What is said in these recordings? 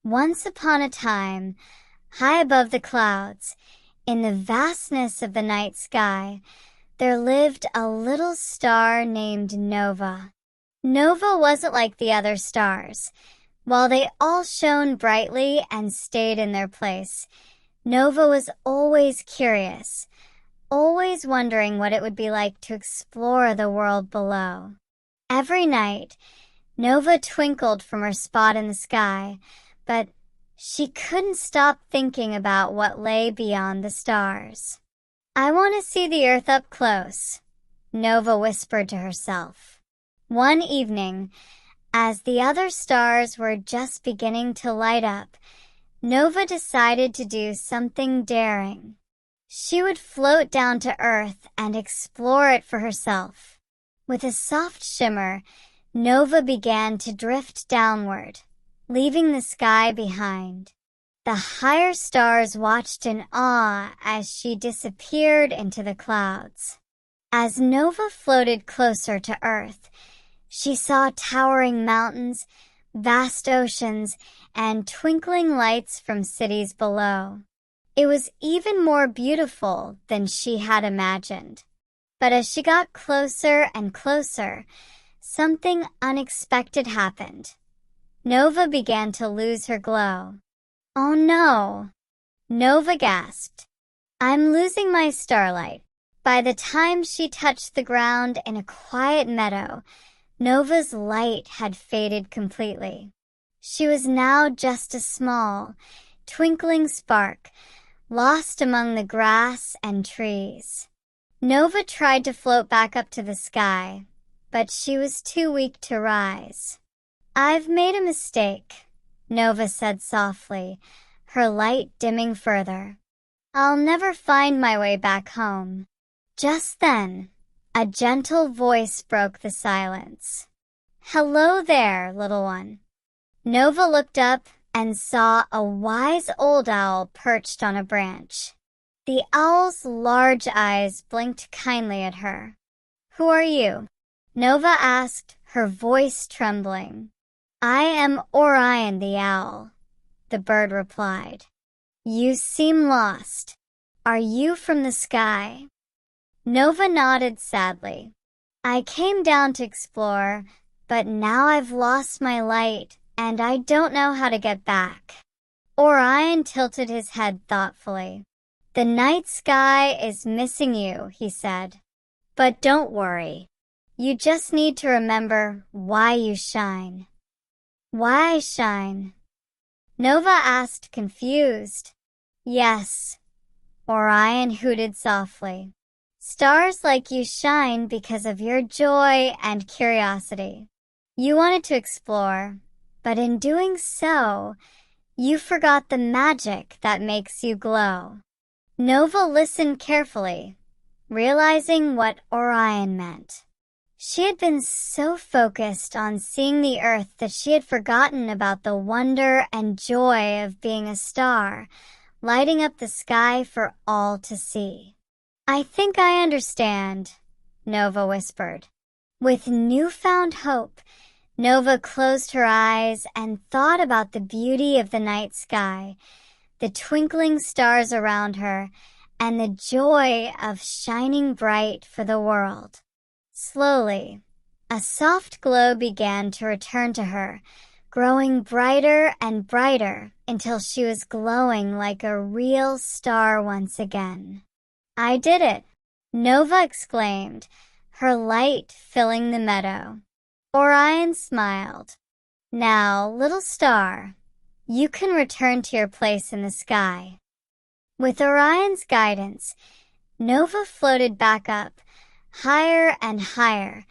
Once upon a time, high above the clouds, in the vastness of the night sky, there lived a little star named Nova. Nova wasn't like the other stars. While they all shone brightly and stayed in their place, Nova was always curious, always wondering what it would be like to explore the world below. Every night, Nova twinkled from her spot in the sky, but she couldn't stop thinking about what lay beyond the stars. "I want to see the Earth up close," Nova whispered to herself. One evening, as the other stars were just beginning to light up, Nova decided to do something daring. She would float down to Earth and explore it for herself. With a soft shimmer, Nova began to drift downward, leaving the sky behind. The higher stars watched in awe as she disappeared into the clouds. As Nova floated closer to Earth, she saw towering mountains, vast oceans, and twinkling lights from cities below. It was even more beautiful than she had imagined. But as she got closer and closer, something unexpected happened. Nova began to lose her glow. "Oh no!" Nova gasped. "I'm losing my starlight." By the time she touched the ground in a quiet meadow, Nova's light had faded completely. She was now just a small, twinkling spark, lost among the grass and trees. Nova tried to float back up to the sky, but she was too weak to rise. "I've made a mistake," Nova said softly, her light dimming further. "I'll never find my way back home." Just then, a gentle voice broke the silence. "Hello there, little one." Nova looked up and saw a wise old owl perched on a branch. The owl's large eyes blinked kindly at her. "Who are you?" Nova asked, her voice trembling. "I am Orion the owl," the bird replied. "You seem lost. Are you from the sky?" Nova nodded sadly. "I came down to explore, but now I've lost my light and I don't know how to get back." Orion tilted his head thoughtfully. "The night sky is missing you," he said. "But don't worry. You just need to remember why you shine." "Why I shine?" Nova asked, confused. "Yes," Orion hooted softly. "Stars like you shine because of your joy and curiosity. You wanted to explore, but in doing so, you forgot the magic that makes you glow." Nova listened carefully, realizing what Orion meant. She had been so focused on seeing the Earth that she had forgotten about the wonder and joy of being a star, lighting up the sky for all to see. "I think I understand," Nova whispered. With newfound hope, Nova closed her eyes and thought about the beauty of the night sky, the twinkling stars around her, and the joy of shining bright for the world. Slowly, a soft glow began to return to her, growing brighter and brighter until she was glowing like a real star once again. "I did it!" Nova exclaimed, her light filling the meadow. Orion smiled. "Now, little star, you can return to your place in the sky." With Orion's guidance, Nova floated back up, higher and higher,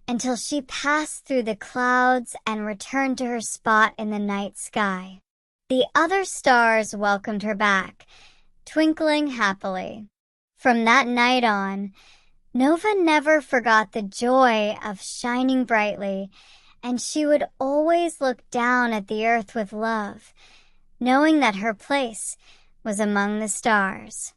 until she passed through the clouds and returned to her spot in the night sky. The other stars welcomed her back, twinkling happily. From that night on, Nova never forgot the joy of shining brightly, and she would always look down at the Earth with love, knowing that her place was among the stars.